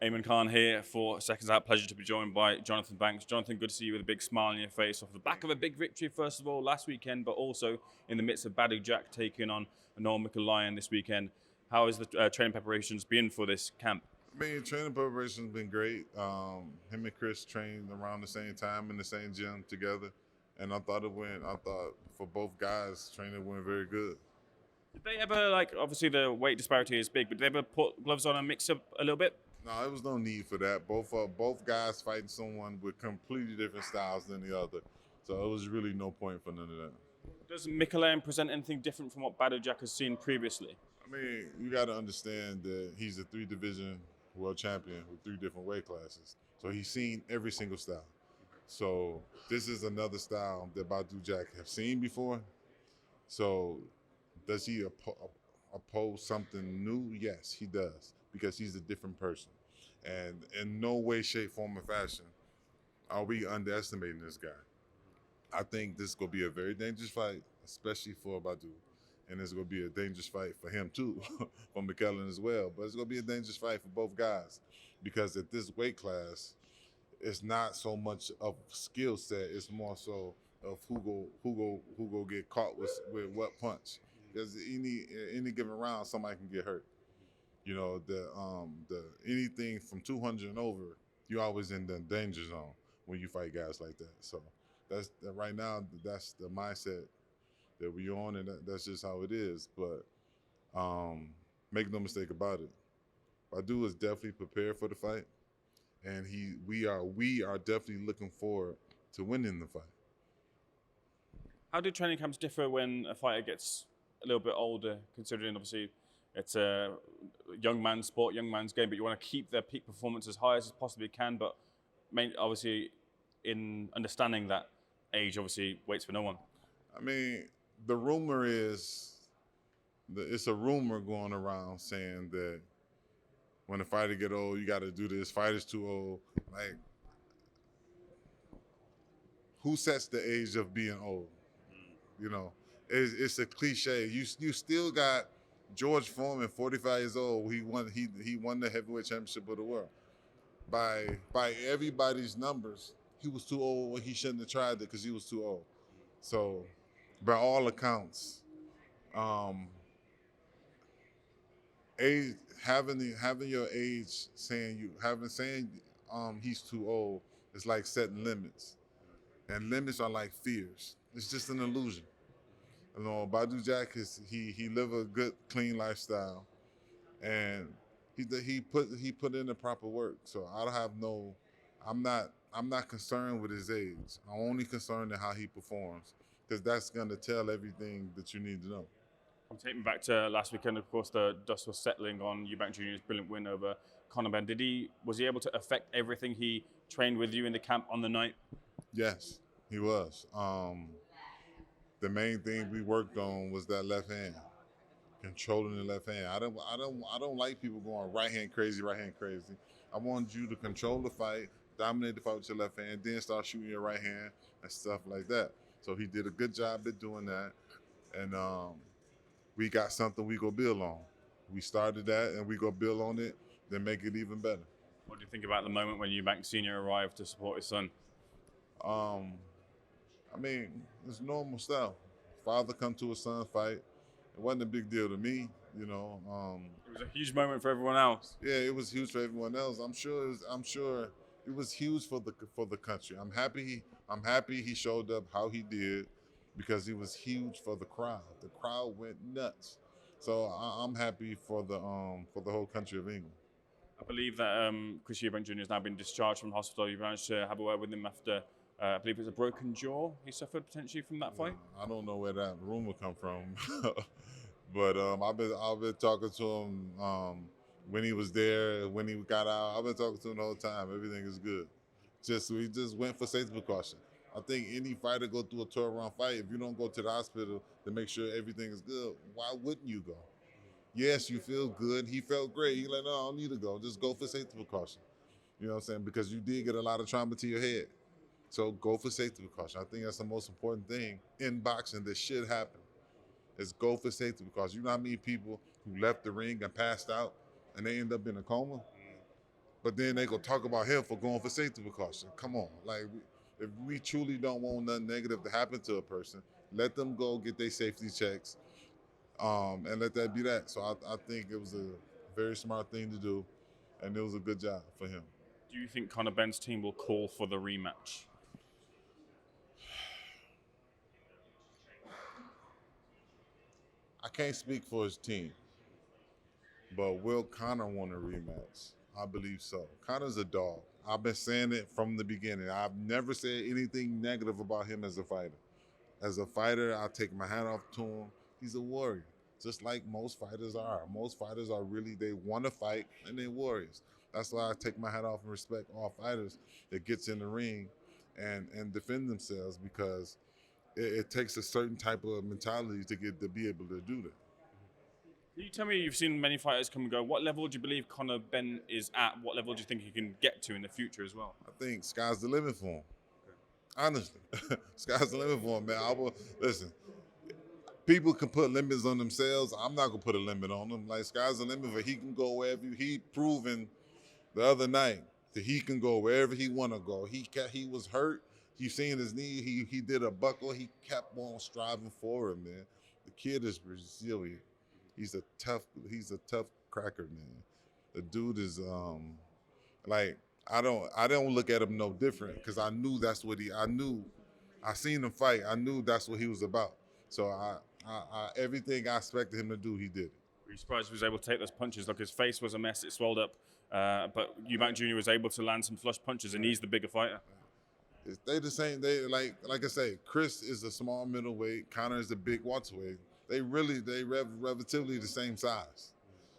Eamon Khan here for Seconds Out. Pleasure to be joined by Jonathan Banks. Jonathan, good to see you with a big smile on your face off the back of a big victory, first of all, last weekend, but also in the midst of Badou Jack taking on Noel Lion this weekend. How has the training preparations been for this camp? I mean, training preparation's been great. Him and Chris trained around the same time in the same gym together, and I thought it went. I thought for both guys, training went very good. Did they ever, like, obviously the weight disparity is big, but did they ever put gloves on and mix up a little bit? No, there was no need for that. Both guys fighting someone with completely different styles than the other, so it was really no point for none of that. Does Michelin present anything different from what Badou Jack has seen previously? I mean, you got to understand that he's a three-division world champion with three different weight classes, so he's seen every single style. So this is another style that Badou Jack have seen before. So does he oppose something new? Yes, he does, because he's a different person. And in no way, shape, form, or fashion are we underestimating this guy. I think this is going to be a very dangerous fight, especially for Badu. And it's going to be a dangerous fight for him, too, for McKellen as well. But it's going to be a dangerous fight for both guys, because at this weight class, it's not so much of skill set, it's more so of who go get caught with what punch. Because any given round, somebody can get hurt. You know, the anything from 200 and over, you're always in the danger zone when you fight guys like that. So right now, that's the mindset that we're on, and that's just how it is. But make no mistake about it, Badu is definitely prepared for the fight, and we are definitely looking forward to winning the fight. How do training camps differ when a fighter gets a little bit older, considering obviously it's a young man's sport, young man's game, but you want to keep their peak performance as high as possibly can, but obviously in understanding that age obviously waits for no one. I mean, the rumor is, it's a rumor going around saying that when a fighter get old, you got to do this. Fighter's too old. Like, who sets the age of being old? You know, it's a cliche. You still got George Foreman, 45 years old. He won the heavyweight championship of the world. By everybody's numbers, he was too old. He shouldn't have tried it because he was too old. So, by all accounts, age, having your age saying he's too old is like setting limits, and limits are like fears. It's just an illusion. You know, Badou Jack he live a good, clean lifestyle, and he put in the proper work. So I don't have no, I'm not concerned with his age. I'm only concerned in how he performs, because that's gonna tell everything that you need to know. I'm taking back to last weekend. Of course, the dust was settling on Eubank Jr.'s brilliant win over Conor Benn. Was he able to affect everything he trained with you in the camp on the night? Yes, he was. The main thing we worked on was that left hand, controlling the left hand. I don't like people going right hand crazy, right hand crazy. I want you to control the fight, dominate the fight with your left hand, then start shooting your right hand and stuff like that. So he did a good job at doing that, and we got something we go build on. We started that, and we go build on it, then make it even better. What do you think about the moment when Eubank Sr. arrived to support his son? Um, I mean, it's normal stuff. Father come to his son fight. It wasn't a big deal to me, you know. It was a huge moment for everyone else. Yeah, it was huge for everyone else. I'm sure it was huge for the country. I'm happy he showed up how he did, because he was huge for the crowd. The crowd went nuts. So I'm happy for the whole country of England. I believe that Chris Eubank Jr. has now been discharged from hospital. You managed to have a word with him after, I believe it was a broken jaw he suffered potentially from that fight. I don't know where that rumor come from, but I've been talking to him when he was there, when he got out. I've been talking to him the whole time. Everything is good. We just went for safety precaution. I think any fighter go through a 12-round fight, if you don't go to the hospital to make sure everything is good, why wouldn't you go? Yes, you feel good. He felt great. He's like, no, I don't need to go. Just go for safety precaution. You know what I'm saying? Because you did get a lot of trauma to your head. So go for safety precaution. I think that's the most important thing in boxing that should happen, is go for safety precaution. You know how many people who left the ring and passed out and they end up in a coma? but then they go talk about him for going for safety precaution. Come on, like if we truly don't want nothing negative to happen to a person, let them go get their safety checks, and let that be that. So I think it was a very smart thing to do, and it was a good job for him. Do you think Conor Benn's team will call for the rematch? I can't speak for his team, but will Conor want a rematch? I believe so. Conor's a dog. I've been saying it from the beginning. I've never said anything negative about him as a fighter. As a fighter, I take my hat off to him. He's a warrior, just like most fighters are. Most fighters are really, they want to fight and they're warriors. That's why I take my hat off and respect all fighters that gets in the ring and defend themselves, because it takes a certain type of mentality to be able to do that. Can you tell me, you've seen many fighters come and go, what level do you believe Conor Benn is at? What level do you think he can get to in the future as well? I think sky's the limit for him. Honestly, sky's the limit for him, man. Listen, people can put limits on themselves. I'm not gonna put a limit on him. Like, sky's the limit for he can go wherever he proven the other night that he can go wherever he wanna go. He was hurt. You seen his knee. He did a buckle. He kept on striving forward, man. The kid is resilient. He's a tough cracker, man. The dude is like, I don't look at him no different, because I knew I seen him fight. I knew that's what he was about. So I everything I expected him to do, he did. Were you surprised he was able to take those punches? Look, his face was a mess. It swelled up. But Eubank Jr. was able to land some flush punches, and he's the bigger fighter. They the same. They like I say, Chris is a small middleweight. Conor is a big welterweight. They relatively the same size.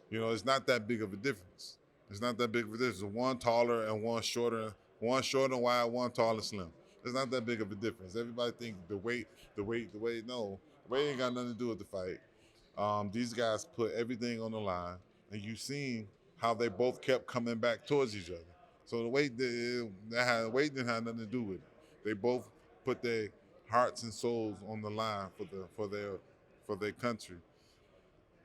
You know, it's not that big of a difference. It's not that big of a difference. One taller and one shorter. One short and wide, one tall and slim. It's not that big of a difference. Everybody think the weight. No, the weight ain't got nothing to do with the fight. These guys put everything on the line, and you seen how they both kept coming back towards each other. So the weight didn't have nothing to do with it. They both put their hearts and souls on the line for their country,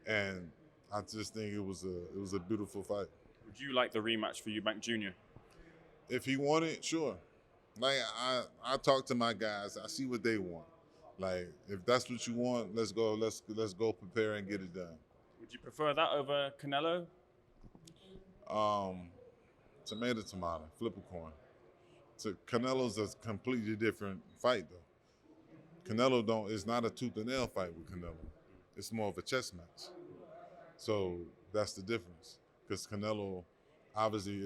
and I just think it was a beautiful fight. Would you like the rematch for Eubank Jr.? If he wanted, sure. Like, I talk to my guys. I see what they want. Like, if that's what you want, let's go. Let's go prepare and get it done. Would you prefer that over Canelo? Tomato, flip a coin. So Canelo's a completely different fight, though. Canelo is not a tooth and nail fight with Canelo. It's more of a chess match. So that's the difference. Because Canelo, obviously,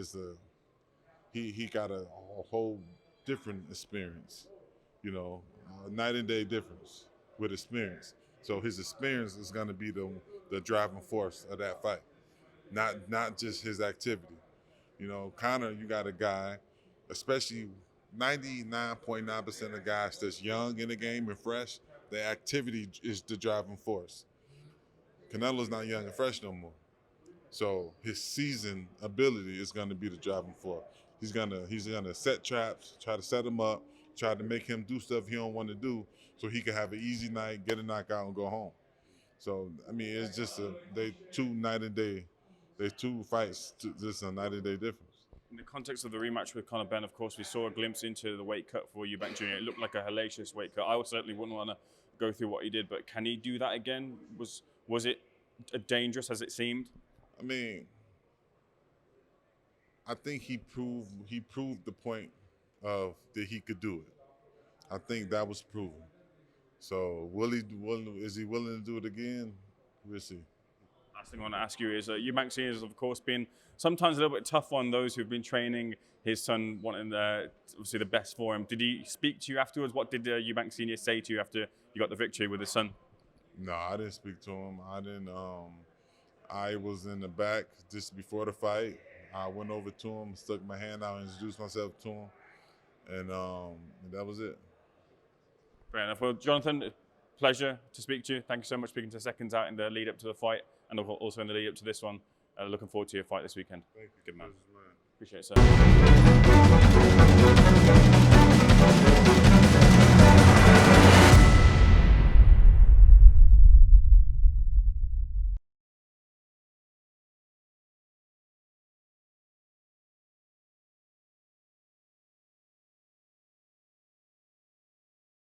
he got a whole different experience. You know, night and day difference with experience. So his experience is going to be the driving force of that fight, not just his activity. You know, Conor, you got a guy, especially 99.9% of guys that's young in the game and fresh, their activity is the driving force. Canelo's not young and fresh no more. So his seasoned ability is going to be the driving force. He's gonna set traps, try to set him up, try to make him do stuff he don't want to do, so he can have an easy night, get a knockout, and go home. So I mean, it's just they two fights, just a night and day difference. In the context of the rematch with Conor Benn, of course, we saw a glimpse into the weight cut for Eubank Jr. It looked like a hellacious weight cut. I certainly wouldn't want to go through what he did, but can he do that again? Was it dangerous as it seemed? I mean, I think he proved the point of that he could do it. I think that was proven. So is he willing to do it again? We'll see. Last thing I want to ask you is, Eubank Sr. has, of course, been sometimes a little bit tough on those who've been training his son, wanting obviously the best for him. Did he speak to you afterwards? What did Eubank Sr. say to you after you got the victory with his son? No, I didn't speak to him. I was in the back just before the fight. I went over to him, stuck my hand out, introduced myself to him, and that was it. Fair enough. Well, Jonathan, pleasure to speak to you. Thank you so much for speaking to Seconds Out in the lead up to the fight, and also in the lead up to this one. Looking forward to your fight this weekend. Thank you. Good man. Appreciate it, Appreciate it, sir.